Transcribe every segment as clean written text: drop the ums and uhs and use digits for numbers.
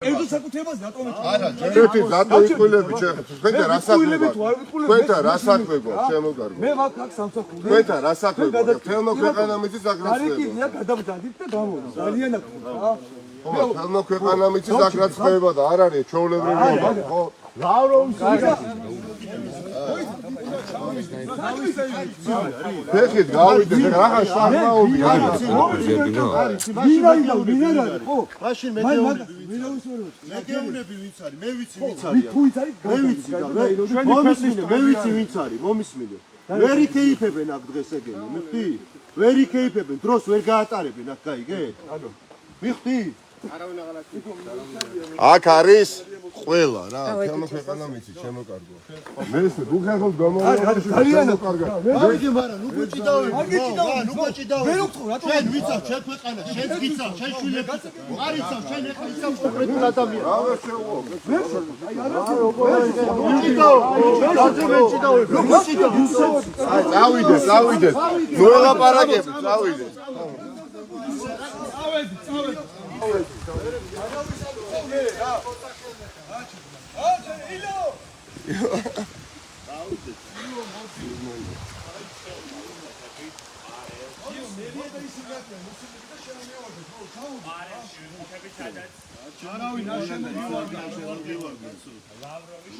კერძო საკუთრებას რატომ არა, ერთი რატო იყვილები ჩემ? თქვენთან რა საქმე გვაქვს? თქვენთან რა საქმე გვაქვს, შემოგარგო? მე მაგ სამსახური. თქვენთან რა საქმე გვაქვს? თელმო ქვეყანა მიწის აგრაცხვება. გარეკიდია გადავდადით და გამოვა. ძალიან აკეთებ რა. ხო, თელმო ქვეყანა მიწის აგრაცხვება და არ არის ჩვეულებრივობა, ხო? ლავროვის ფეხით გავიდე, რაღაცა შარმაობი არის. მინერალი, ხო? მაშინ მე გეუბნები ვინც არის, მე ვიცი ვინც მე არის. თუ იცი არის? მე ვიცი და მომისმინე, მე ვიცი ვინც არის, მომისმინე. ვერ იკეიფებენ აქ დღეს ეგენი, მიხდი? ვერ იკეიფებენ, დროს ვერ გაატარებენ აქ, გაიგე? ანუ მიხდი? აქ არის ყველა რა, თელმო ქვეყანა მიწის შემოკარგო. მე გუხერხობ გამოვა. ძალიან კარგად. გავიგე, მაგრამ ნუ გოჭიდავენ. ნუ გოჭიდავენ. მე ვთქო, რატომ შენ ვიცავ, შენ ქვეყანა, შენ გიცავ, შენ შვილები. არ იცავ, შენ ეხლა იცავ კონკრეტულ ადამიანს. რა ვერ შეუღო? აი, წავიდე. ნუ ელაპარაკებ, წავიდე.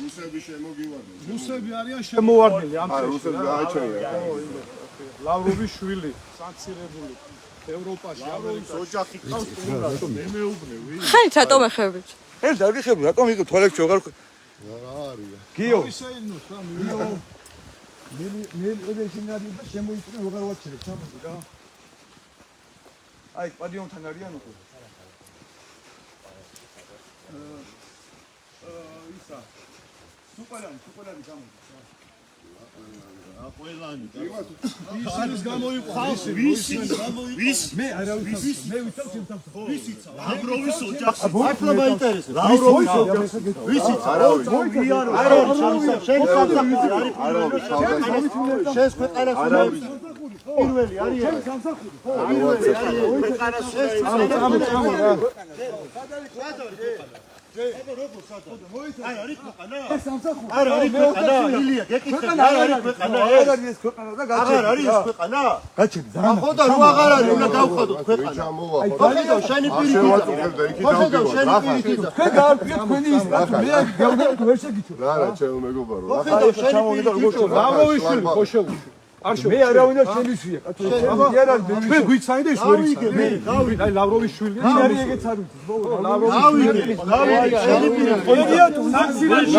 რუსები შემოგივარდნენ. რუსები არიან შემოვარდნილი ამ აი, რუსები გააჩერია. ლავროვის შვილი, სანქცირებული ევროპაში, ამერიკაში. ოჯახი ყავს თუ მე მეუბნევი. ხარით რატომ ეხებთ? ეს დაგიხები, რატომ იქ თვალებში ვეღარ რა არის? გიო ისეინოს რა მე ეშინარი და შემოიწნა ვეღარ ვაჩერებ სამოდი რა. აი, პადიონთან არიან უკვე. ისა სუპერანი გამოდის. ყველანი ის გამოიყო. ვის მე არავის მე ვიცავ შემთხვევას. ვის იცავ? ლავროვის ოჯახს. მართლა მაინტერესებს. ლავროვის ოჯახს. ვის იცავ? შენ სამსახური არის პირველი. შენ ქვეყანას არის. პირველი არის. შენ სამსახური. პირველი არის. ქვეყანას არ არის ქვეყანა? ეს სამსახური. არ არის ქვეყანა? ილია, გეკითხე, არ არის ქვეყანა? არ არის ეს ქვეყანა და გაჩერდა. აღარ არის ეს ქვეყანა? გაჩერდა ძალიან. ხო და რო აღარ არის, უნდა დავხადოთ ქვეყანა. ხო, შენი პირით. შევაწუხებდა იქით დავდივარ. შენი პირით. თქვენ გაარკვიეთ თქვენი ის რა მე გეუბნები თუ ვერ შეგიჩვენო. რა, ჩემო მეგობარო. ხო, შენი პირით. ლავროვის შვილი ხო შეუშვი. არ მე არავინ არ შემისვია. კაცო არ არის მე გვიცანი და ის ვერ იცი. მე აი ლავროვის შვილი. ვინ არის ეგეც არ ვიცი. გავიგე, შენი პირით. ოდია თუ სანქციაში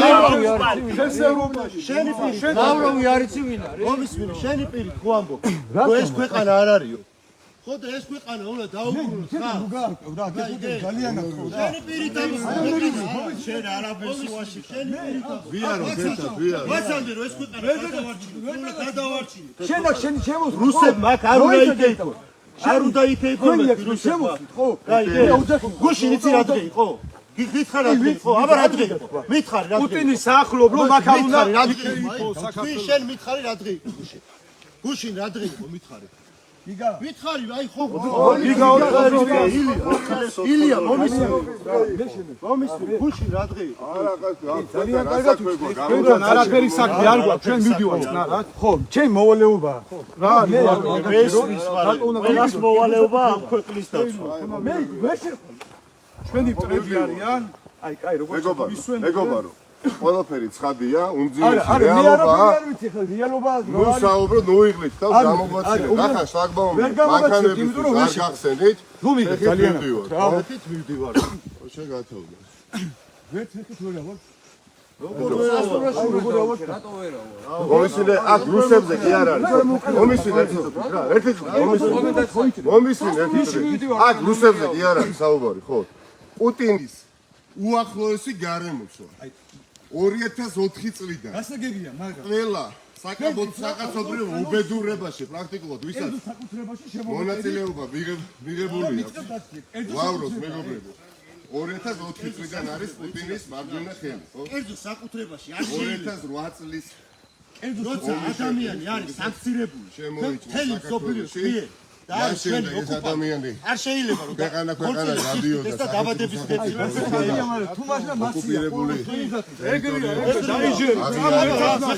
შენი პირით. ლავროვი არ იცი ვინ არის? მომისმინე, შენი პირით ხო ამბობ. ხო ეს ქვეყანა არ არისო. ხო და ეს ქვეყანა უნდა დაუბრუნოთ ხა? რა ძალიან აკეთო და შენი პირით ამბობ. შენ არაფერს უაში. შენი პირით. ვიარო, ბეჭად, ვიარო. ვაცამდე რომ ეს ქვეყანა გადავარჩინო. უნდა გადავარჩინო. შენ აქ შენი შემოს რუსებმა აქ არ უნდა იკეიფო. არ უნდა იკეიფო რუსებმა. ხო გაიგე? გუშინ იცი რა დღე იყო? გითხარ რა დღე იყო? აბა რა დღე იყო? მითხარი რა დღე იყო? პუტინის საახლობ რომ აქ არ უნდა რა დღე იყო? შენ მითხარი რა დღე იყო გუშინ? გუშინ რა დღე იყო მითხარი? იგა მითხარი აი ხო იგა ილია მომისმენ გუშინ რა დღე იყო? არა, ძალიან კარგად თქვენ არაფერი საქმე არ გვაქვს ჩვენ მივდივართ რა ხო ჩემ მოვალეობა რა მე ეს მოვალეობა ამ ქვეყნის დაცვა მე ვერ ჩვენი მტრები არიან აი კაი როგორც მეგობარო, ყველაფერი ცხადია, უმძიმესი არა მე რეალობაა. არ ვიცი ხა რეალობა ნუ საუბრო, ნუ იღლით და გამოგვაცილეთ. ახლა შლაგბაუმი მანქანების არ გახსენით. ნუ მიგე ძალიან ეხით მივდივარ. შენ გათავდა. ვერ ეხით ვერ ავარ მომისმინე, აქ რუსებზე კი არ არის. მომისმინე, ერთი მომისმინე, აქ რუსებზე კი არ არის საუბარი, ხო? პუტინის უახლოესი გარემოცვა. 2004 წლიდან. გასაგებია, მაგრამ ყველა საკაცობრიო უბედურებაში პრაქტიკულად ვისაც მონაწილეობა მიღებული აქვს. ლავროს მეგობრებო. 2004 წლიდან არის პუტინის მარჯვენა ხელი, ხო? კერძო საკუთრებაში არ შეიძლება 2008 წლის როცა ადამიანი არის სანქცირებული შემოიჭრა მთელი მსოფლიოში რა შეიძლება ეს ადამიანი არ შეიძლება რომ ქვეყანა გადიოდა და დაბადების დღეა თუ მაშინ მასია ეგრეა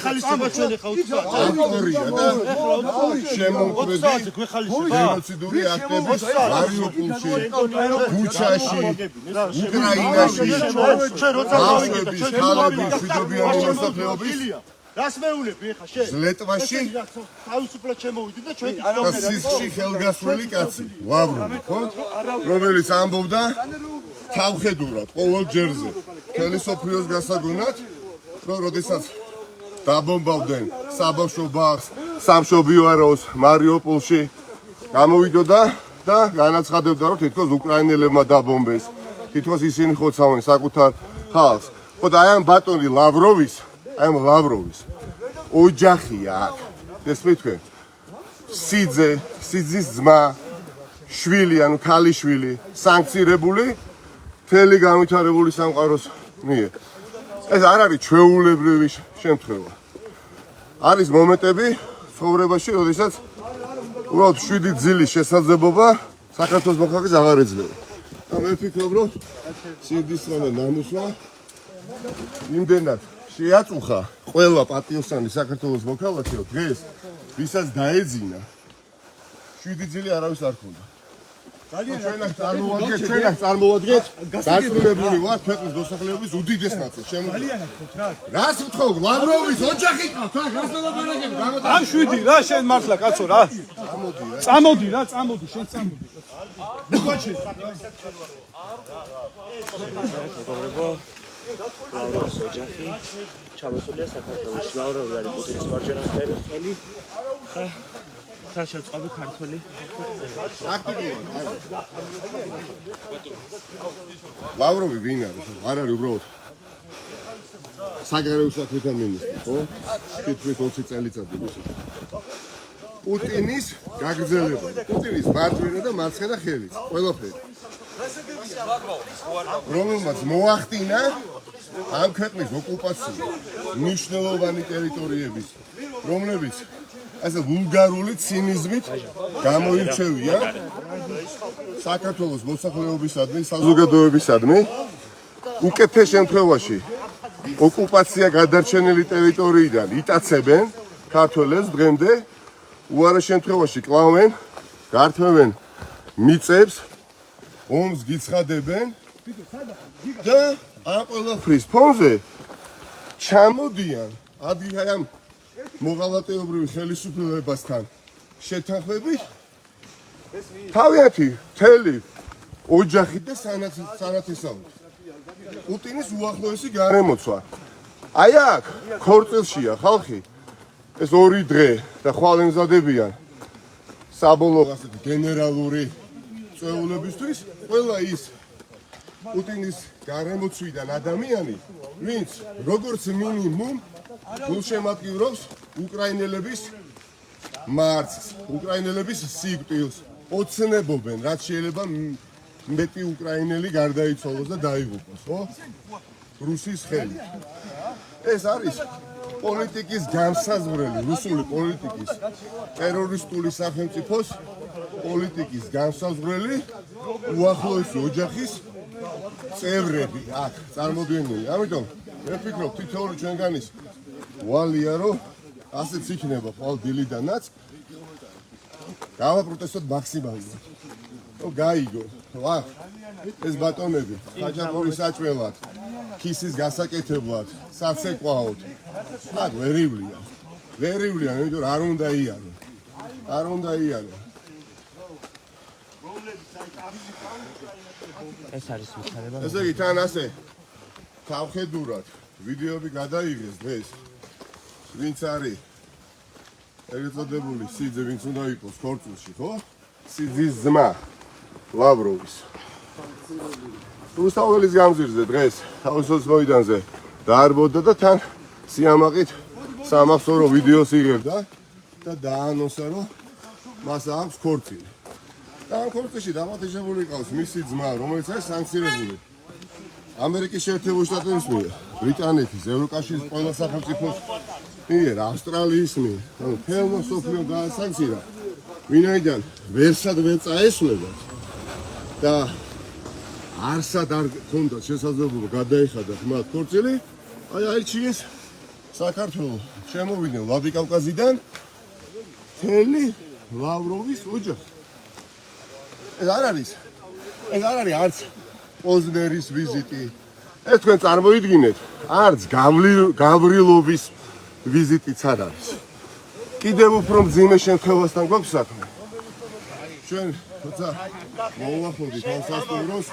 ხალისება ჩვენ ხა უცხოა ავტორია და შემოქმედი გენოციდური აქტების მარიუპოლში, ბუჩაში, უკრაინაში, ჩვენ როცა ბავშვების, ქალების, მშვიდობიანი მოსახლეობის რას მეულები ხა შენ ლეტვაში თავისუფლად შემოვიდი და ჩვენ და სისხლში ხელგასული კაცი, ლავროვი, ხო? რომელიც ამბობდა თავხედურად ყოველ ჯერზე მთელი სოფლიოს გასაგონად, რომ როდესაც დაბომბავდნენ საბავშვო ბაღს, სამშობიაროს, მარიუპოლში გამოვიდოდა და განაცხადებდა, რომ თითქოს უკრაინელებმა დაბომბეს, თითქოს ისინი ხოცავენ საკუთარ ხალხს. ხო და აი ამ ბატონი ლავროვის ოჯახია აქ. ესმით თქვენ? სიძის ძმა, შვილი, ანუ ქალიშვილი, სანქცირებული მთელი განვითარებული სამყაროს მიერ. ეს არ არის ჩვეულებრივი შემთხვევა. არის მომენტები ცხოვრებაში, როდესაც უბრალოდ 7 ძილის შესაძლებლობა საქართველოს მოხალხეს აღარ ეძლევა. და მე ვფიქრობ, რომ სიძისმა და ნამუსმა იმდენად შეაწუხა ყველა პატიოსანი საქართველოს მოქალაქე, რომ დღეს ვისაც დაეძინა 7 ძილი არავის არ ქონდა. ჩვენ აქ წარმოვადგეთ დასრულებული ვართ ქვეყნის მოსახლეობის უდიდეს ნაწილს. რას ვთქო, ლავროვის ოჯახი ყავს, აქ რას დაბანაკები, გამოდი. ამ 7 რა შენ მართლა კაცო რა. წამოდი რა, წამოდი, შენ წამოდი. ლავროვის ოჯახი ჩამოსულია საქართველოში. ლავროვი არის პუტინის მარჯვენა ხელი. ხელშეწყობი ქართველი. ლავროვი ვინ არის? არ არის უბრალოდ საგარეო საქმეთა მინისტრი, ხო? თითქმის 20 წელიწადი. პუტინის გაგრძელება, პუტინის მარჯვენა და მარცხენა ხელით, ყველაფერი. რომელმაც მოახდინა ამ ქვეყნის ოკუპაცია მნიშვნელოვანი ტერიტორიების, რომლებიც ასე ვულგარული ცინიზმით გამოირჩევია საქართველოს მოსახლეობისადმი, საზოგადოებისადმი. უკეთეს შემთხვევაში ოკუპაცია გადარჩენილი ტერიტორიიდან იტაცებენ ქართველებს დღემდე, უარეს შემთხვევაში კლავენ, გართმევენ მიწებს, ომს გიცხადებენ და ამ ყველაფრის ფონზე ჩამოდიან აი ამ მოღალატეობრივი ხელისუფლებასთან შეთანხმებით თავიანთი მთელი ოჯახი და სანათესავი პუტინის უახლოესი გარემოცვა. აი აქ ქორწილშია ხალხი, ეს 2 დღე და ხვალ ემზადებიან საბოლოო ასეთი გენერალური წვეულებისთვის. ყველა ის პუტინის გარემოცვიდან ადამიანი, ვინც როგორც მინიმუმ გულშემატკივრობს უკრაინელების მარცხს, უკრაინელების სიკვდილს, ოცნებობენ, რაც შეიძლება მეტი უკრაინელი გარდაიცვალოს და დაიღუპოს, ხო? რუსის ხელით. ეს არის პოლიტიკის განსაზღვრელი, რუსული პოლიტიკის, ტერორისტული სახელმწიფოს პოლიტიკის განსაზღვრელი უახლოესი ოჯახის წევრები აქ წარმოდგენილი. ამიტომ მე ვფიქრობ, თითოეული ჩვენგანის ვალია, რომ ასეც იქნება ყოველ დილიდანაც გავაპროტესტოთ მაქსიმალურად. რომ გაიგო, ვა ეს ბატონები ხაჭაპურის საჭველად, ქისის გასაკეთებლად, საცეკვაოდ. აქ ვერივლია, იმიტომ რომ არ უნდა იარო. არ უნდა იარო. ეს არის მithარება. ესე იგი თან ასე თავხედურად ვიდეოები გადაიღეს დღეს. ვინც არის ეგრეთ წოდებული სიძე, ვინც უნდა იყოს ქორწილში, ხო? სიძის ძმა ლავროვის. რუსთაველის გამზირზე დღეს თავისუფლების მოედანზე დაარბოდა და თან სიამაყით სამახსოვრო ვიდეოს იღებდა და დაანონსა, რომ მას აქვს ქორწილი. და ამ ქორწილში დამატებული ყავს მისი ძმა, რომელიც არის სანქცირებული ამერიკის შეერთებული შტატების მიერ, ბრიტანეთის, ევროკავშირის ყველა სახელმწიფოს მიერ, ავსტრალიის მიერ. ანუ მთელმა მსოფლიომ გაასანქცირა ვინაიდან ვერსად ვერ წაესვლებათ და არსად არ ქონდათ შესაძლებლობა გადაეხადათ მათ ქორწილი, აი აირჩიეს საქართველოს შემოვიდნენ ვლადიკავკაზიდან მთელი ლავროვის ოჯახი. ეს არ არის არც პოზნერის ვიზიტი. ეს თქვენ წარმოიდგინეთ, არც გავრილოვის ვიზიტიც არ არის. კიდევ უფრო მძიმე შემთხვევასთან გვაქვს საქმე. ჩვენ თორსა მოვახმოდით ამ სასტუმროს.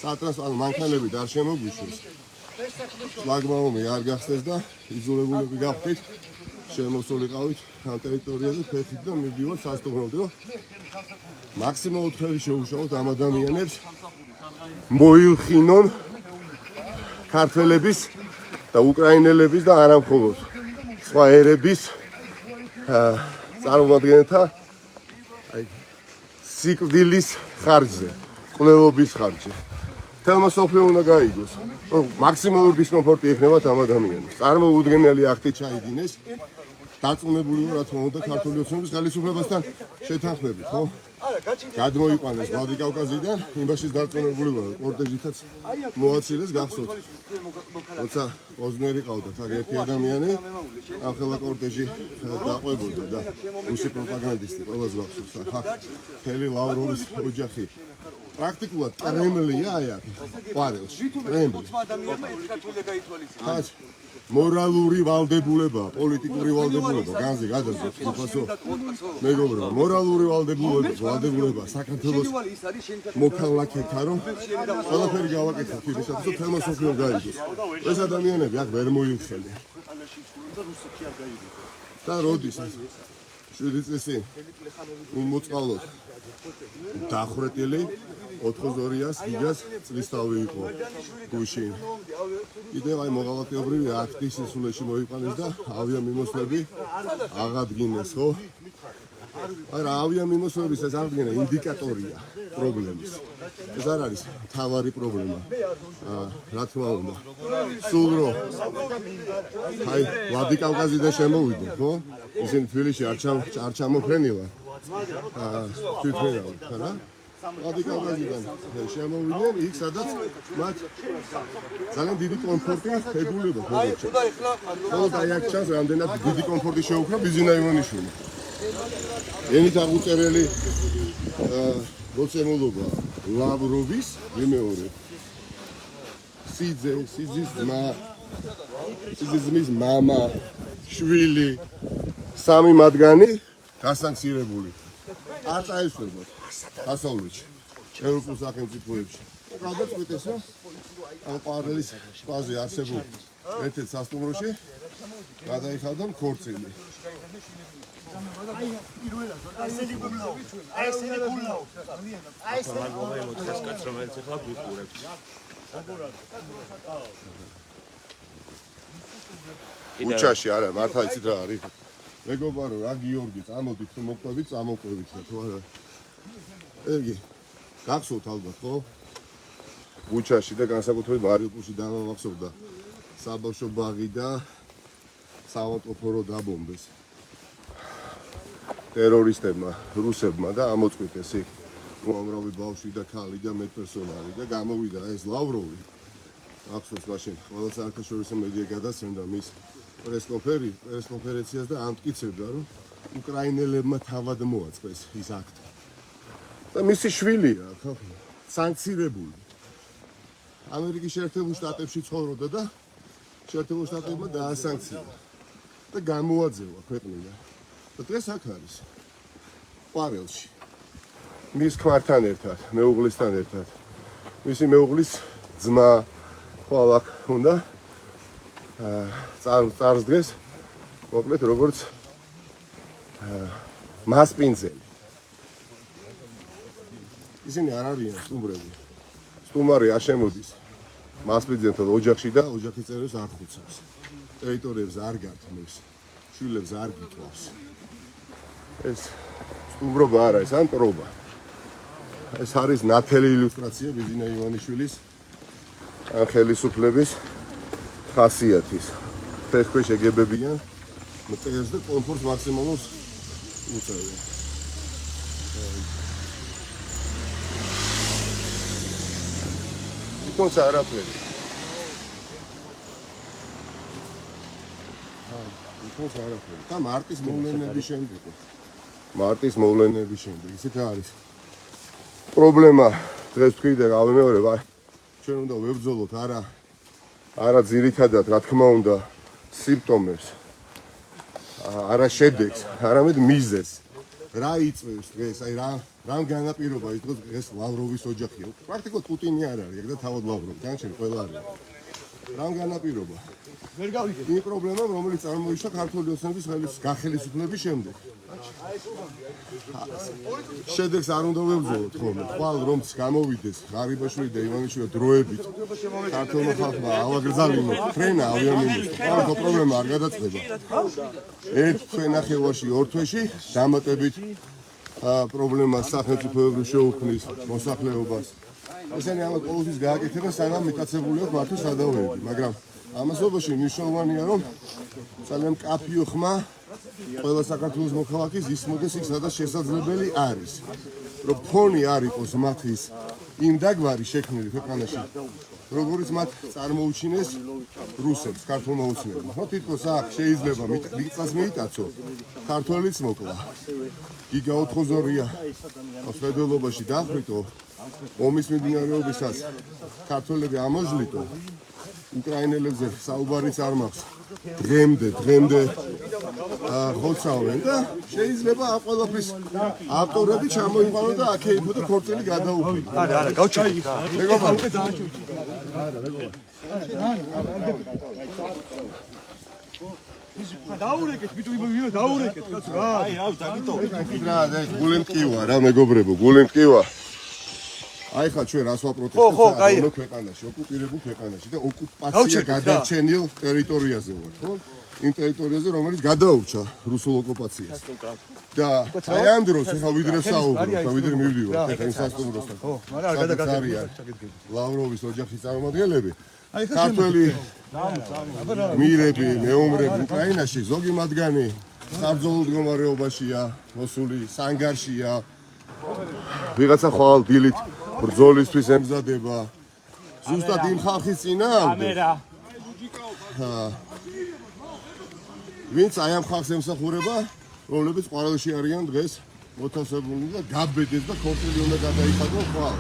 სატრანსპორტო მანქანები არ შემოგვიშვეს. ფლაგმაუმი არ გახსნეს და იძულებულები გავხდით შემოსულიყავით ამ ტერიტორიაზე ფეხით და მივდივართ სასტუმრომდე, რომ მაქსიმალურად ხელი შეუშალოთ ამ ადამიანებს მოილხინონ ქართველების და უკრაინელების და არა მხოლოდ სხვა ერების წარმომადგენელთა სიკვდილის ხარჯზე, კვლევობის ხარჯზე. თელმა სოფლიო უნდა გაიგოს, რომ მაქსიმალური დისკომფორტი ექნებათ ამ ადამიანებს. წარმოუდგენელი აქტი ჩაიდინეს, დაწუნებული რა თქმა უნდა ქართული ოცნების ხელისუფლებასთან შეთანხმებით, ხო? გადმოიყვანეს ვლადიკავკაზიდან, იმბაშის დაწუნებული ვარ, კორტეჟითაც მოაცილეს გახსოვთ. როცა პოზნერი ყავდათ აქ ერთი ადამიანი, ახლა კორტეჟი დაყვებოდა და რუსი პროპაგანდისტი ყველას გახსოვთ, ხა მთელი ლავროვის ოჯახი. პრაქტიკულად კრემლია აი აქ, ყვარელში, კრემლი. მორალური ვალდებულება, პოლიტიკური ვალდებულება, განზე გადაძვით, უფასო მეგობრებო, მორალური ვალდებულება საქართველოს მოქალაქეთა, რომ ყველაფერი გავაკეთოთ იმისათვის, რომ თემა სოფლიო გაიგოს. ეს ადამიანები აქ ვერ მოიხსენიათ. და როდის 7 წლის წინ მოწყალოთ დახრეტილი 82-ას გიგას წლისთავი იყო გუშინ. კიდევ აი მოღალატეობრივი აქტი სისულეში მოიყვანეს და ავიამიმოსვლები აღადგინეს, ხო? აი რა ავიამიმოსვლების ეს აღდგენა ინდიკატორია პრობლემის. ეს არ არის მთავარი პრობლემა. რა თქმა უნდა. სულ რომ აი ვლადიკავკაზიდან შემოვიდნენ, ხო? ისინი თბილისში არ ჩამოფრენილა. თვითმფრინავი, ხარა? ვლადიკავკაზიდან შემოვიდნენ იქ, სადაც მათ ძალიან დიდი კომფორტი ეგულება ხოდოჩა. ხოლო აი აქ ჩანს რამდენად დიდი კომფორტი შეუქმნა ბიზინა ივანიშვილი. ენით აღუწერელი მოცემულობა ლავროვის მეორე სიძის მამა შვილი სამი მათგანი გასანქცირებული არ წაესვლებათ დასავლეთში ევროპულ სახელმწიფოებში. გადაწყვიტეს, რომ ამ ყვარელის სპაზე არსებულ ერთ-ერთ სასტუმროში გადაიხადონ ქორწილი. უჩაში არა, მართლა იცით რა არის? მეგობარო, რა გიორგი, წამოდით, რომ მოყვებით, წამოყვებით და თუ არა. ეგი, გახსოვთ ალბათ, ხო? უჩაში და განსაკუთრებით მარიუპოლში დამამახსოვდა საბავშვო ბაღი და საავადმყოფო რო დაბომბეს. ტერორისტებმა, რუსებმა და ამოწყვიტეს იქ უამრავი ბავშვი და ქალი და მედპერსონალი და გამოვიდა ეს ლავროვი. ახსოვს მაშინ ყველა საერთაშორისო მედია გადასცემდა მის პრესკონფერენციას და ამტკიცებდა, რომ უკრაინელებმა თავად მოაწყეს ის აქტი. და მისი შვილია, სანქცირებული. ამერიკის შეერთებულ შტატებში ცხოვრობდა და შეერთებულ შტატებმა დაასანქცია და გამოაძევა ქვეყნიდან. და დღეს აქ არის ყვარელში. მის ქმართან ერთად, მეუღლისთან ერთად. მისი მეუღლის ძმა ხვალ აქ უნდა წარსდგეს, მოკლედ როგორც მასპინძელი. ისინი არ არიან სტუმრები. სტუმარი არ შემოდის მასპინძელთან ოჯახში და ოჯახის წევრებს არ ხუცავს. ტერიტორიებს არ გართმევს, შვილებს არ გიტყვავს. ეს სტუმრობა არა, ეს ანტრობა. ეს არის ნათელი ილუსტრაცია ბიზინა ივანიშვილის ხელისუფლების ხასიათის. ფეხქვეშ ეგებებიან მტერს და კომფორტს მაქსიმალურს უწევია. თუმცა არაფერი. თუმცა არაფერი. და მარტის მოვლენების შემდეგ. მარტის მოვლენების შემდეგ ისეთ არის. პრობლემა დღეს თქვი და გავიმეორებ, აი ჩვენ უნდა ვებრძოლოთ არა ძირითადად, რა თქმა უნდა, სიმპტომებს. არა შედეგს, არამედ მიზეზს. რა იწვევს დღეს, აი რამ განაპირობა ის დღეს ლავროვის ოჯახია. პრაქტიკულად პუტინი არ არის, ეგ და თავად ლავროვი, განჩენი ყველა არის. რამ განაპირობა? ვერ გავიგე. იმ პრობლემამ, რომელიც წარმოიშვა ქართული ოცნების გახელისუფლების შემდეგ. შედეგს არ უნდა ვებრძოლოთ ხოლმე. ხვალ რომც გამოვიდეს ღარიბაშვილი და ივანიშვილი დროებით ქართულმა ხალხმა ავაგრძალინა ფრენა ავიამინისტრი. ყველა პრობლემა არ გადაწყდება. ერთ თვენახევარში, ორ თვეში დამატებით პრობლემას სახელმწიფოებრივ შეუქმნის მოსახლეობას. ესენი ამათ ყოველთვის გააკეთებენ, სანამ მიტაცებული აქვს მათთვის სადავეები, მაგრამ ამასობაში მნიშვნელოვანია, რომ ძალიან მკაფიო ხმა ყველა საქართველოს მოქალაქის ისმოდეს იქ, სადაც შესაძლებელი არის. რომ ფონი არ იყოს მათთვის იმ დაგვარი შექმნილი ქვეყანაში, როგორც მათ წარმოუჩინეს რუსებს, ქართულმა ოცნებმა. ხო, თითქოს აქ შეიძლება მიწას მიიტაცო, ქართველიც მოკლა. გიგა 4-ზორია ხედველობაში დახვრიტო, ომის მიმდინარეობისას ქართველები ამოჟლიტო, უკრაინელებზე საუბარიც არ მაქვს. დღემდე ხოცავენ და შეიძლება ამ ყველაფრის ავტორები ჩამოიყვანო და აქეიფო და ქორწილი გადაუხიდო. არა, გავჩერდი. მეგობარ, დაურეკეთ, ბიტუი დაურეკეთ, კაცო რა. აი, დაგიტოვე. რა, გული მტკივა რა, მეგობრებო, გული მტკივა. აი ხა ჩვენ რას ვაპროტესტებთ ამ ქვეყანაში, ოკუპირებულ ქვეყანაში და ოკუპაცია გადარჩენილ ტერიტორიაზე ვარ, ხო? იმ ტერიტორიაზე, რომელიც გადაურჩა რუსულ ოკუპაციას. და აი ამ დროს ხა ვიდრე საუბრობ, ვიდრე მივდივარ ხა იმ სასტუმროსთან. ხო, მაგრამ არ გადაგაგებია. ლავროვის ოჯახის წარმომადგენლები. ქართველი მირები, მეომრები უკრაინაში ზოგი მათგანი საბრძოლო მდგომარეობაშია, მოსული სანგარშია. ვიღაცა ხვალ დილით ბრძოლისთვის ემზადება. ზუსტად იმ ხალხის წინააღმდეგ. ვინც აი ამ ხალხს ემსახურება, რომლებიც ყველაში არიან დღეს მოთავსებული და გაბედეს და ქორწილი უნდა გადაიხადონ ხვალ.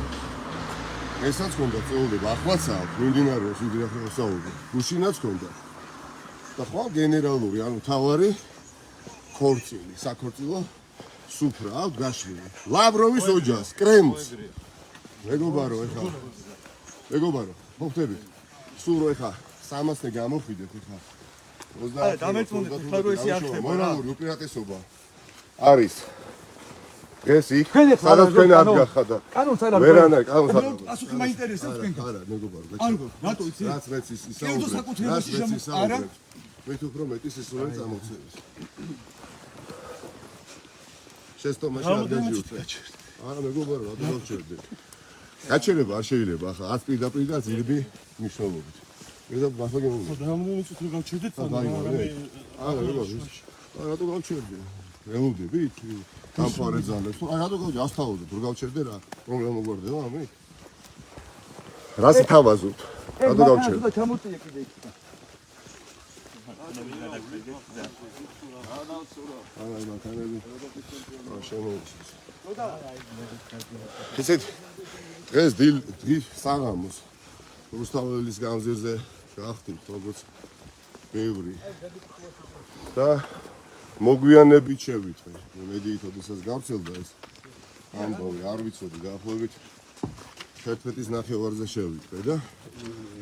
ესაც ქონდა წეულება, ახლაცაა, მიმდინარეობს ვიდრე ახლა საუბარი. გუშინაც ქონდა. და ხვალ გენერალური, ანუ თავარი ქორწილი, საქორწილო სუფრა აქვს გაშლილი. ლავროვის ოჯახს, კრემლს. მეგობარო, მოხდებით. სულ რო ეხა 300-ზე გამოხვიდეთ ეხა. 30 დამერწმუნდეთ, ხლა რო ესი არ ხდება. მორალური უპირატესობა არის. დღეს იქ სადაც თქვენ არ გახადა. კანონს არა. ვერანა, კანონს არა. პასუხი მაინტერესებს თქვენ. არა, მეგობარო. რატო იცი? რაც მეც ისაუბრებ. არა. მე თუ უფრო მეტი სისულელი წამოწევს. შეცდომაში არ დაჯიოთ. არა, მეგობარო, რა დავჩერდე. გაჩერება არ შეიძლება, ახლა 10 პირდაპირ და ძირები მნიშვნელობით. მე მართლა გემოვიდა. რამდენი წუთი გავჩერდეთ არა, მეგობარო. რატო გავჩერდე? ველოდებით? დამფარე ძალებს. აი, რატო გავჩერდე? ასთავაზობ, რო გავჩერდე რა? პრობლემა გვარდება ამით? რას თავაზობთ? რატო გავჩერდე? და ჩამოწია კიდე იქ. არა, მანქანები. შემოუჩეს. ისეთ დღეს დილ საღამოს რუსთაველის გამზირზე გახდით, როგორც ბევრი. და მოგვიანებით შევიტყვი. მედიით ოდესაც გავრცელდა ეს ამბავი, არ ვიცოდი, დაახლოებით 11-ის ნახევარზე შევიტყვი და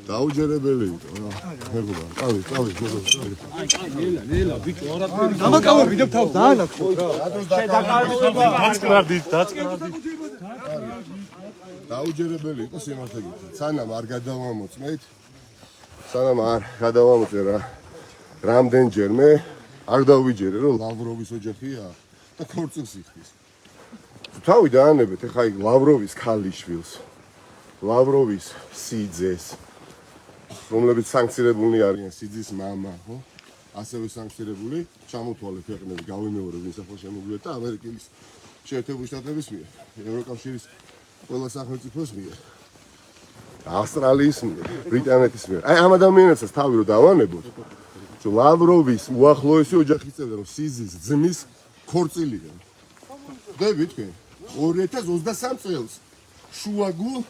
დაუჯერებელი იყო რა. მეგობარ, წავით, ნელა, ბიჭო, არაფერი. დამაკავებინებ თავს, დაანახოთ რა. დაწყნარდით. დაუჯერებელი იყო სიმართლე გითხრათ. სანამ არ გადავამოწე რა. რამდენჯერმე არ დავიჯერე რომ ლავროვის ოჯახია და ქორწილს იხდის. თავი დაანებეთ ეხა იქ ლავროვის ქალიშვილს, ლავროვის სიძეს, რომლებიც სანქცირებულნი არიან, სიძის მამა, ხო? ასევე სანქცირებული, ჩამოთვალე ქვეყნები, გავიმეორებ ვინ სახელ შემოგვიყვეთ და ამერიკის შეერთებული შტატების მიერ, ევროკავშირის ყველა სახელმწიფოს მიერ, ავსტრალიის მიერ, ბრიტანეთის მიერ. აი ამ ადამიანებსაც თავი რომ დავანებოთ, რომ ლავროვის უახლოესი ოჯახის წევრი რომ სიზის ძმის ქორწილიდან. ხვდებით თქვენ? 2023 წელს შუაგულ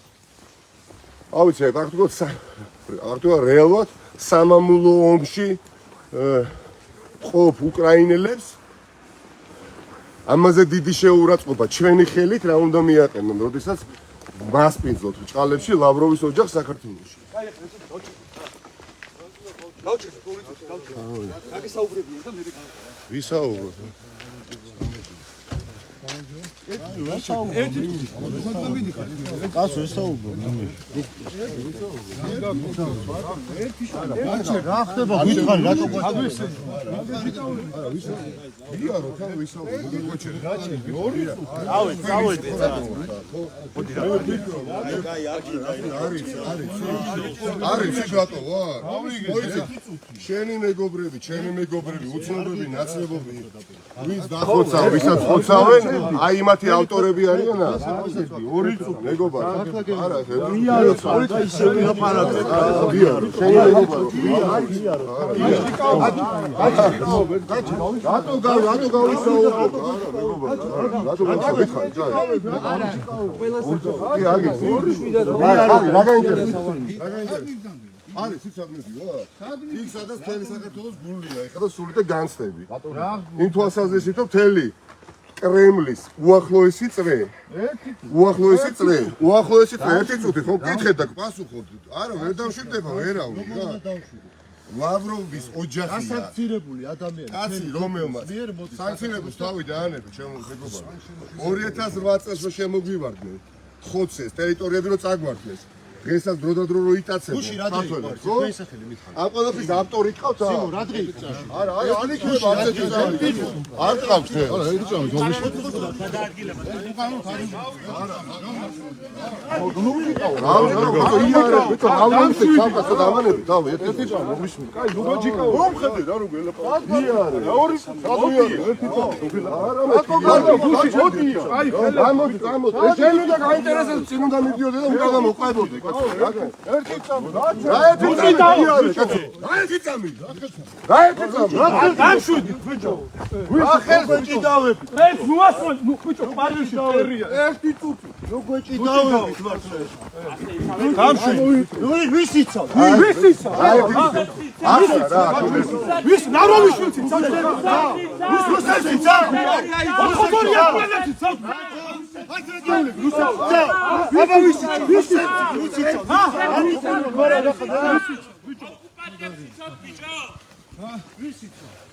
ავიცი, ფაქტობრივად რეალურად სამამულო ომში ყოფ უკრაინელებს ამაზე დიდი შეურაცხყოფა ჩვენი ხელით რა უნდა მიაყენონ, როდესაც მასპინძლოთ ჭყალებში ლავროვის ოჯახს საქართველოში. ვისაუბროთ? კაცო ესაუბრო. რა ხდება გითხარი რატო გვაჩვენე? ვიარო, თან ვისაუბროთ. წავედი რა. არის ბატო ვარ. შენი მეგობრები, ჩემი მეგობრები, უცნობები, ნაცნობები. ვინც დახოცავ, ვისაც ხოცავენ, აი მათი ავტორები არიან რა. ორი მეგობარი. არა, ორი ისევ აპარატი. ვიარო, შენი მეგობარი. რატო გავისაუბროთ? რატო გავიხარ? რა გაინტერესებს? არის სიცოცხლეში რა? იქ სადაც მთელი საქართველოს გულია, ეხლა და სული და განცდები. იმ თვალსაზრისით რომ მთელი კრემლის უახლოესი წრე. უახლოესი წრე ერთი წუთი ხომ კითხეთ და პასუხობთ. არა, ვერ დავშვიდება, ვერავინ რა. ლავროვის ოჯახია. ასანქცირებული ადამიანი. კაცი რომელმაც სანქცირების თავი დაანებო ჩემო მეგობარო. 2008 წელს რომ შემოგვივარდნენ ხოცეს ტერიტორიები რომ წაგვართეს. დღესაც დროდადრო რო იტაცებენ. გუში რა დღეიყვართ? თქვენი სახელი მითხარ. ამ ყველაფრის ავტორი გყავთ რა? სიმო რა დღეიყვართ? არა, აი არ იქნება ასეთი ძალი. არ გყავთ ხე? არა, ერთი წამი გომის.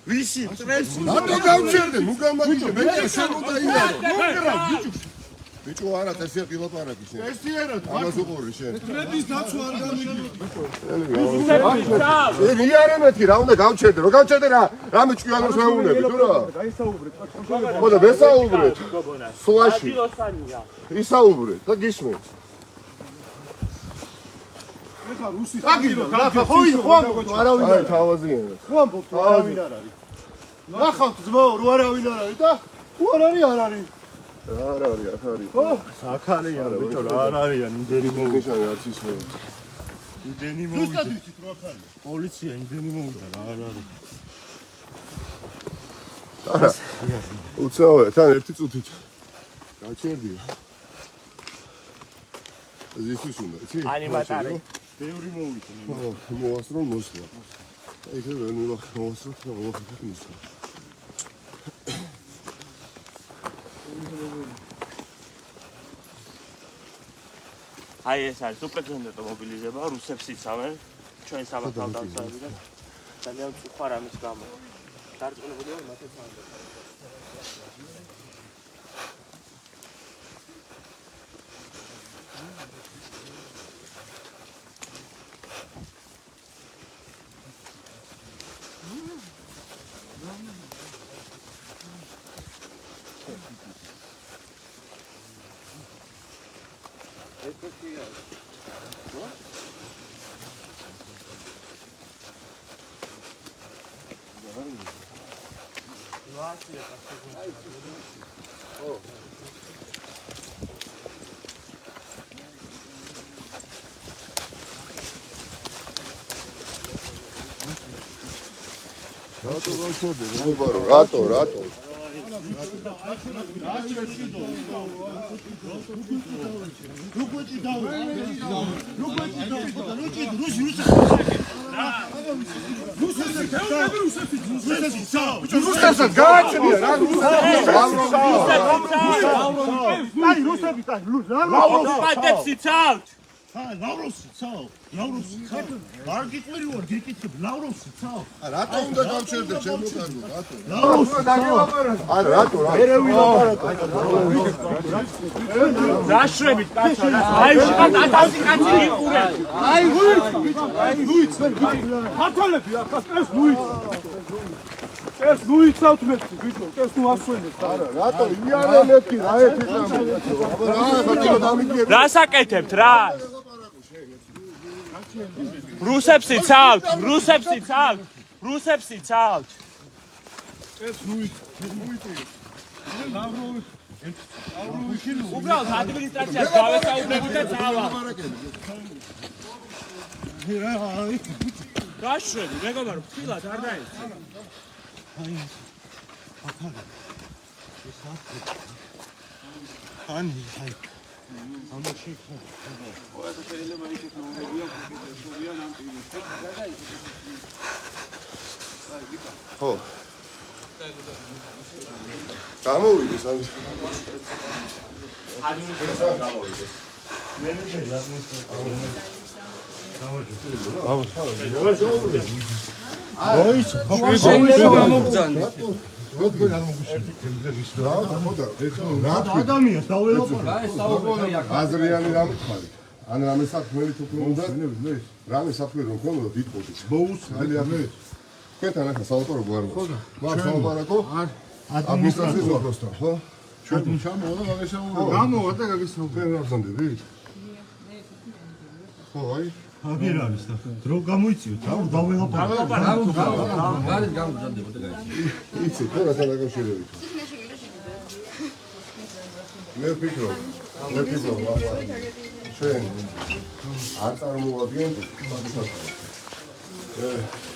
ვისი წრეს რატო გავჩერდე მუგამაგიჭე მე შემოდა იარო ბიჭო არა ესე ყილაპარაკი შენ ესიერად ამას უყური შენ წრების დაცვა არ გამიშა მე იარემეთი რა უნდა გავჩერდე რო გავჩერდე რა რამე ჭკვიანოს ვეუნები თუ რა ხოდა ვესაუბრეთ სლაში ისაუბრეთ და გისმენთ აგირო ხოი არავინ არ თავაზიანად ხوامბობთ არავინ არ არის. ნახავთ ძმაო, რო არავინ არ არის და არ არის არ არის. არ არის აქ არის ხო? საქალია ბიჭო, რა არ არიან იმდენი ნიშანი არც ის მე იმდენი მოვიდა. ზუსტად ვიცით რა ხარია. პოლიცია იმდენი მოვიდა რა არ არის. არა უცნაური თან ერთი წუთით გაჩერდია ზისთვის უნდა იცი ანიმატორი ბევრი მოვიდა. მოასროლ მოსვლა ეგ ვერ მოასროლ და მოახერხე მოსვლა აი ეს არის უპრეცედენტო მობილიზება, რუსებს იცავენ ჩვენ სამართალდამცავებიდან ძალიან უხარ ამის გამო. დარწმუნებულია მათაც ამბობ. რატო რუსებსაც გააჩნია რა რუსები პატებს იცავთ ლავროვსი ცაო არ გიყვირი ვარ გიკითხებ ლავროვსი ცაო რატო უნდა გავჩერდე ჩემო კარგო რატო ლავროვსი არა რატო დაშვებით კაცო აი შიგან ათასი კაცი იყურე აი ლუიც ხათალები ახლა ეს ლუიც ეს ლუიცავთ მე ვიდო ეს ნუ ასვენებს არა რატო იარელეთი რა ეთიკა რასაკეთებთ რა რუსებს იცავთ ეს ლუიც უბრალოდ ადმინისტრაციას გავესაუბრებით და წავა დაშვები მეგობარო ფხილად არ დაეცი ხო გამოვიდეს ამის ადამიანს დაველაპარაკე აზრიანი რამხარი ან რამე საქმელი თუ უნდა რამე საქმე რომ ქონოდა დიდყოდით მოუსმელი ამე თქვენთან ახლა სალაპარაკო არ მოხდა მაგ სალაპარაკო ადმინისტრაციის ვაფროსთან ხო ჩვენ ჩამოვიდა გაგესაუბრე გამოვა და გაგესაუბრე რა გზანდები ხო აი აგერ არის და დრო გამოიწიო თავ დაველაპარაკე იცი ხო რა დაკავშირებით მე ვფიქრობ ჩვენ არ წარმოვადგენთ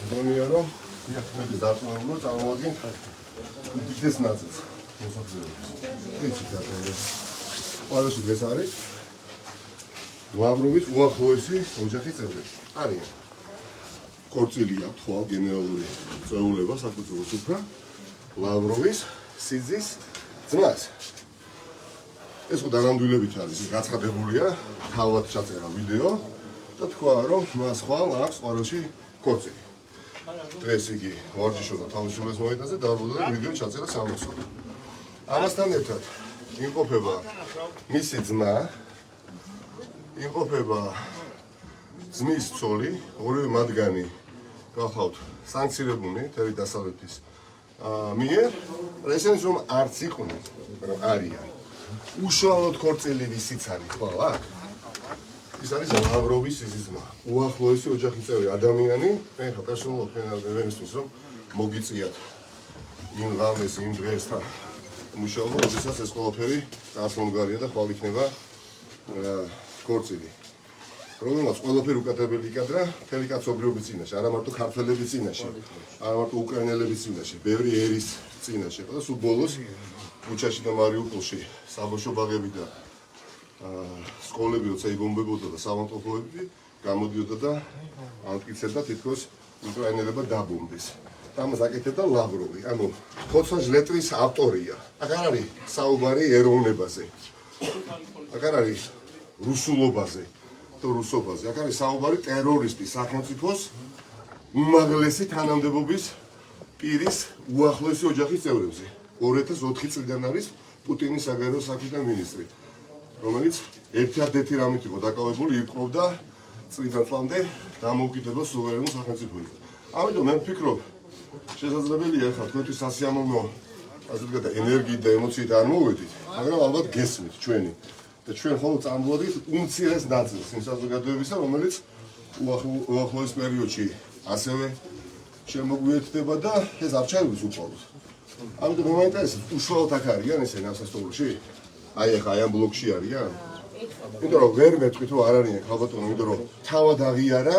გონია რომ მე დაწუნებულო წარმოვადგენთ უდიდეს ნაწილს მოსახლეობის იცით ყველაში ეს არის ლავროვის უახლოესი ოჯახის წევრები არიან კორწილი აქვს ხო გენერალური წეულება საკუთრივ სუფრა ლავროვის სიძის ძმას ეს ხო დანამდვილებით არის გაცხადებულია თავად ჩაწერა ვიდეო და თქვა რომ მას ხვალ აქვს ყაროში კორწილი დღეს იგი ვარჯიშობდა თავისუფლების მოედანზე დაბრუნდა და ვიდეო ჩაწერა სამოსო ამასთან ერთად იმყოფება მისი ძმა იმყოფება ძმის ცოლი ორივე მათგანი გახავთ სანქცირებულნი თერი დასავლეთის მიერ ესენს რომ არც იყვნენ მაგრამ არიან უშუალოდ ქორწილი ვისიც არის ხვალ აქ ის არის ლავროვის სიზიზმა უახლოესი ოჯახის წევრი ადამიანი მე ხა პერსონალურად ფენერვენისთვის რომ მოგიწიათ იმ ღამეს იმ დღესთან მუშაობა როდესაც ეს ყველაფერი გასმომგარია და ხვალ იქნება ქორწილი რომელმაც ყველაფერი უკეთებელი იქადრა მთელი კაცობრიობის წინაშე არა მარტო ქართველების წინაშე არა მარტო უკრაინელების წინაშე ბევრი ერის წინაშე და სულ ბოლოს ბუჩაში და მარიუპოლში საბავშვო ბაღები და სკოლები როცა იბომბებოდა და სამონტოფოები გამოდიოდა და ამტკიცებდა თითქოს უკრაინელებმა დაბომბეს და ამას აკეთებდა ლავროვი ანუ ხოცვა ჟლეტვის ავტორია აქ არ არის საუბარი ეროვნებაზე აქ არ არის რუსულობაზე თუ რუსობაზე აქ არის საუბარი ტერორისტის სახელმწიფოს უმაღლესი თანამდებობის პირის უახლოესი ოჯახის წევრებზე 2004 წლიდან არის პუტინის საგარეო საქმეთა მინისტრი რომელიც ერთადერთი რამით იყო დაკავებული ირკვევდა წლიდან წლამდე დამოუკიდებელ სუვერენულ სახელმწიფოებს ამიტომ მე ვფიქრობ შესაძლებელია ახლა თქვენთვის სასიამოვნო ასე ვთქვათ ენერგიით და ემოციით არ მოვედით მაგრამ ალბათ გესმით ჩვენი და ჩვენ ხოლმე წამოვედით უმცირეს ნაწილს იმ საზოგადოებისა რომელიც უახლოეს პერიოდში ასევე შემოგვიერთდება და ეს არ ჩაივლის უყუროთ ამიტომ მომაინტერესებს უშუალოდ აქ არიან ესენი ამ სასტუმროში? აი ახლა აი ამ ბლოკში არიან? იმიტომ რომ ვერ მეთქვით რომ არ არიან ხალბატონო, იმიტომ რომ თავად აღიარა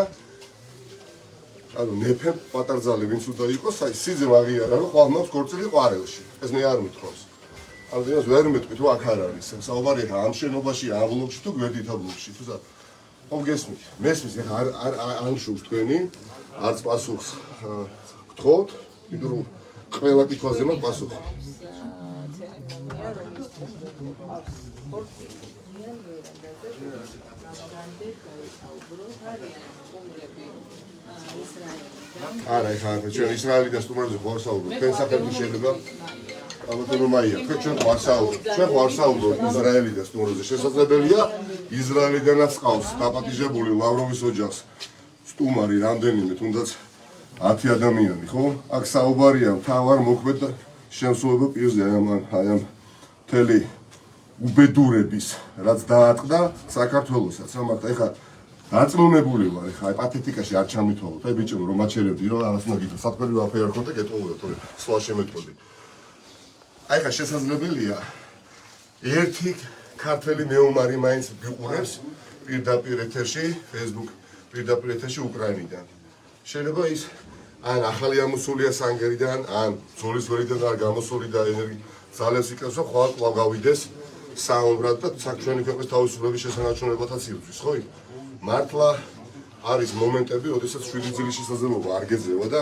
ანუ ნეფემ პატარძალი ვინც უნდა იყოს, აი სიძემ აღიარა რომ ხვალმავს ქორწილი ყვარელში. ეს მე არ მithავს. ამიტომ ვერ მეთქვით რომ აქ არ არის. საუბარია ამ შენობაში, ამ ბლოკში თუ გვერდით ამ ბლოკში, თუ ხო გესმით? მესმის ახლა არ ამშობს თქვენი, არც პასუხს გთხოვთ, იმიტომ რომ ყველა კითხვაზე მაქვს პასუხი. არა, ეხლა ჩვენ ისრაელიდან სტუმრებზე ხო არ საუბრობთ. თქვენ სახელმწიფო შეიძლება ალბათ რომ აია, ჩვენ ხო არ საუბრობთ. ჩვენ ხო არ საუბრობთ ისრაელიდან სტუმრებზე. შესაძლებელია ისრაელიდანაც ყავს დაპატიჟებული ლავროვის ოჯახს სტუმარი რამდენიმე, თუნდაც 10 ადამიანი, ხო? აქ საუბარია მთავარ მოქმედ შემსრულებელ პირზე, აი ამ მთელი უბედურების, რაც დაატყდა საქართველოსაც. ამიტომ ეხლა დაწმუნებული ვარ, ეხლა აი პათეტიკაში არ ჩამითვალოთ, აი ბიჭო რომ მაჩერებდი, რომ ამას უნდა გითხრათ, საქმე ვაფერი არ ხონდა, გეტყობოდა, თორე სხვა შემეთქოდი. აი ხა შესაძლებელია ერთი ქართველი მეომარი მაინც გიყურებს პირდაპირ ეთერში, Facebook პირდაპირ ეთერში უკრაინიდან. შეიძლება ის ან ახალი ამოსულია სანგერიდან, ან ძოლის ვერიდან არ გამოსული და ძალებს იკეთებს, რომ ხვალ კვლავ გავიდეს საომრად და საქმიანი ქვეყნის თავისუფლების შესანარჩუნებათაც ივთვის, ხო? მართლა არის მომენტები, როდესაც 7 წლის შესაძლებლობა არ გეძლევა და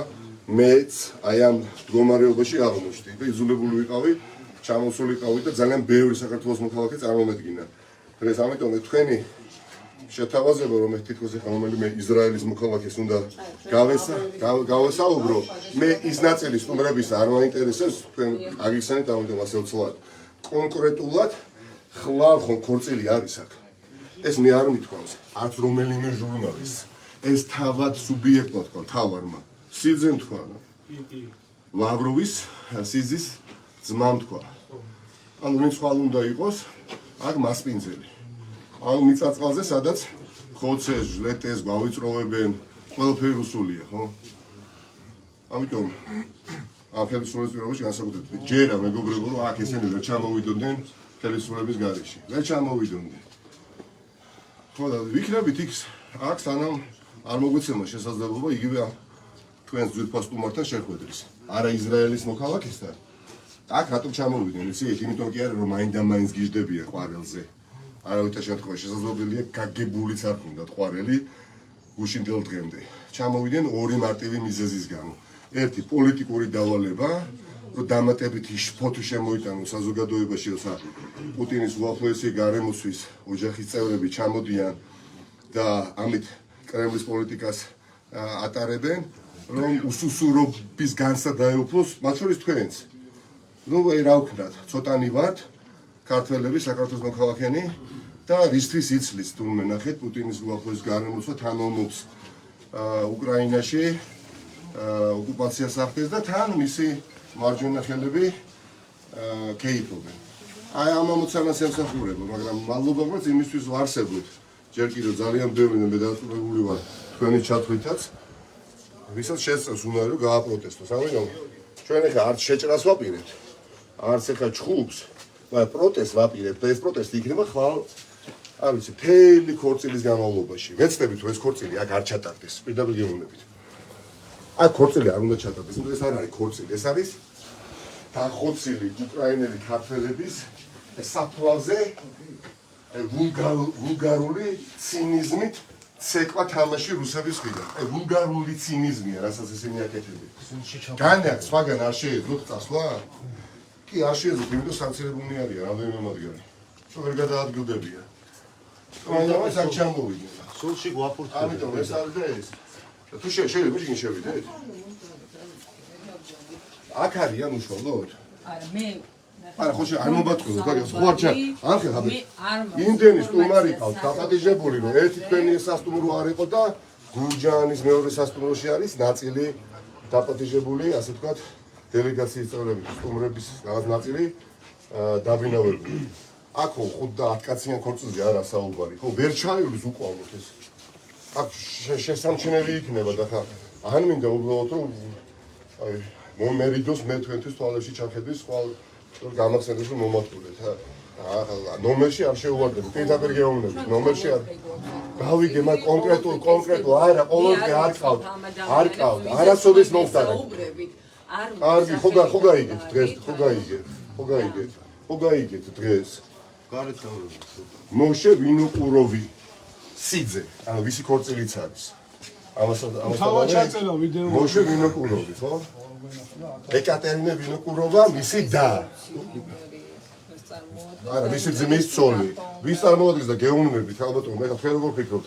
მეც აი ამ მდგომარეობაში აღმოჩნდი და იძულებული ვიყავი, ჩამოსულიყავი და ძალიან ბევრი საქართველოს მოქალაქე წარმომედგინა. დღეს ამიტომ თქვენი შეთავაზება, რომ თითქოს ახლა რომელიმე ისრაელის მოქალაქეს უნდა გავესაუბრო, მე ის ნაწილი სტუმრების არ მაინტერესებს, თქვენ აგიხსენეთ, ამიტომ ასე ვცლად. კონკრეტულად ხვალ ხომ ქორწილი არის აქ. ეს მე არ მithქვავს, არც რომელიმე ჟურნალისტს. ეს თავად სუბიექტად თქვა თავარმა. სიძემ თქვა. ლავროვის სიზის ძმამ თქვა. ანუ ვინც ხვალ უნდა იყოს, აქ მასპინძელი. ანუ მიწაწყალზე, სადაც ხოცეს, ჟლეტეს გავიწროვებენ, ყველაფერი რუსულია, ხო? ამიტომ ამ ხელისუფლების პირობებში განსაკუთრებით ჯერა მეგობრებო, რომ აქ ესენი ვერ ჩამოვიდოდნენ ხელისუფლების გარეშე. ვერ ჩამოვიდოდნენ. ხო და ვიქნებით იქ აქ სანამ არ მოგვეცემა შესაძლებლობა იგივე თქვენს ძვირფასტუმართან შეხვედრის. არა ისრაელის მოქალაქესთან. აქ რატომ ჩამოვიდნენ, იცით? იმიტომ კი არა რომ მაინდა-მაინც გიждდებიან ყვარელზე. არავითარ შემთხვევაში შესაძლებელია გაგებულიც არ ქონდათ ყვარელი გუშინდელ დღემდე. ჩამოვიდნენ ორი მარტივი მიზეზის გამო. ერთი პოლიტიკური დავალება, რომ დამატებითი შფოთი შემოიტანონ საზოგადოებაში, როცა პუტინის უახლოესი გარემოსვის ოჯახის წევრები ჩამოდიან და ამით კრემლის პოლიტიკას ატარებენ, რომ უსუსურობის განსა დაეუფლოს, მათ შორის თქვენც. ნუ რა ვქნათ, ცოტანი ვართ ქართველები, საქართველოს მოქალაქენი და რისთვის იცლის თუნდაც ნახეთ პუტინის უახლოეს გარემოსვა თანამობს უკრაინაში ოკუპაციას ახდენს და თან მისი მარჯვენა ხელები კეითობენ. აი ამ ამოცანას ემსახურება, მაგრამ მადლობა გვაქვს იმისთვის ვარსებობთ. ჯერ კიდევ ძალიან ბევრი მე დაწუნებული ვარ თქვენი ჩათვლითაც, ვისაც შეძლებს უნარი რომ გააპროტესტოს. ამიტომ ჩვენ ახლა არც შეჭრას ვაპირებთ, არც ახლა ჩხუბს, მაგრამ პროტესტს ვაპირებთ და ეს პროტესტი იქნება ხვალ არ ვიცი, მთელი ქორწილის განმავლობაში. ვეცდებით რომ ეს ქორწილი აქ არ ჩატარდეს, პირდაპირ გემოვნებით. აქ ქორწილი არ უნდა ჩატარდეს, ეს არ არის ქორწილი, ეს არის დახოცილი უკრაინელი ქართველების საფლავზე ვულგარული ცინიზმით ცეკვა თამაში რუსების მხრიდან. ვულგარული ცინიზმია, რასაც ესენი აკეთებენ. განაც სხვაგან არ შეეძლოთ წასვლა? კი, არ შეეძლოთ, იმიტომ სანქცირებულნი არიან რამდენიმე მათგანი. თუ ვერ გადაადგილდებიან. ამას არ ჩამოვიდნენ. სულში გვაფურთხებია. ამიტომ ეს არის და ეს. თუ შეიძლება შეგინ შევიდეთ? აქ არიან უშუალოდ? არა, მე არა, ხო არ მომბატყვილო, მაგას ხო არ ჩა. ანხე ხაბე. იმდენი სტუმარი ყავს, დაპატიჟებული, რომ ერთი თქვენი სასტუმრო არ იყო და გურჯაანის მეორე სასტუმროში არის ნაწილი დაპატიჟებული, ასე ვთქვათ, დელეგაციის წევრები, სტუმრების რაღაც ნაწილი დაბინავებული. აქ ხო 5-10 კაციან ქორწილზე არა საუბარი, ხო ვერ ჩაივლის უკვალოდ ეს. აქ შესამჩნევი იქნება და ხა ან მინდა უბრალოდ რომ აი მომერიდოს მე თქვენთვის თვალებში ჩახედვის ხვალ გამახსენდეს რომ მომართულეთ ნომერში არ შეუვარდები პირდაპირ გეუბნებით ნომერში არ გავიგე მაგ კონკრეტულ არა ყოველდღე არ ყავთ არასოდეს მომხდარა კარგი ხო გაიგეთ დღეს ხო გაიგეთ დღეს გარეთ დავრო მოშე ვინოკუროვი სიძე ანუ ვისი ქორწილიც არის თავად ჩაწერა ვიდეო მოშე ვინოკუროვი ხო ეკატერინა ვინოკუროვა მისი და არა მისი ძმის ცოლი ვის წარმოადგენს და გეუბნებით ალბათ მე თქვენ როგორ ფიქრობთ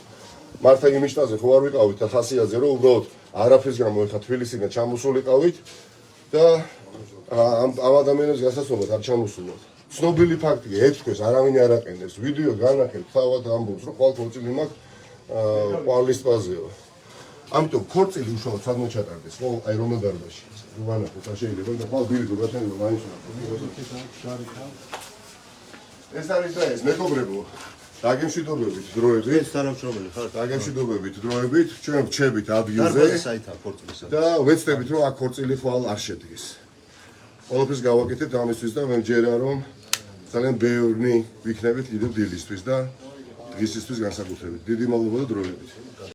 მართა იმიშტაზე ხო არ ვიყავით და ხასიაძე რომ უბრალოდ არაფრის გამო ეხა თბილისიდან ჩამოსულიყავით და ამ ადამიანებს გასასწორად არ ჩამოსულოთ ცნობილი ფაქტია ეთქვეს არავინ არ აყენებს ვიდეო განახეთ თავად ამბობს რომ ხვალ ქორწილი მაქვს ყვალის პაზეო ამიტომ ქორწილი უშუალოდ სადმე ჩატარდეს ხო აი რომელ დარბაზში ვანახოთ რა შეიძლება და ხვალ ბილი გასანიშნავ მაინც ეს არის და ეს მეგობრებო დაგემშვიდობებით დროებით თანამშრომელი ხარ დაგემშვიდობებით დროებით ჩვენ ვჩებით ადგილზე დარბაზი საითაა ქორწილისა და ვეცდებით რომ აქ ქორწილი ხვალ არ შედგეს ყველაფერს გავაკეთებთ ამისთვის და მე მჯერა რომ ძალიან ბევრი ვიქნებით კიდევ დილისთვის და დღისისთვის განსაკუთრებით დიდი მადლობა და დროებით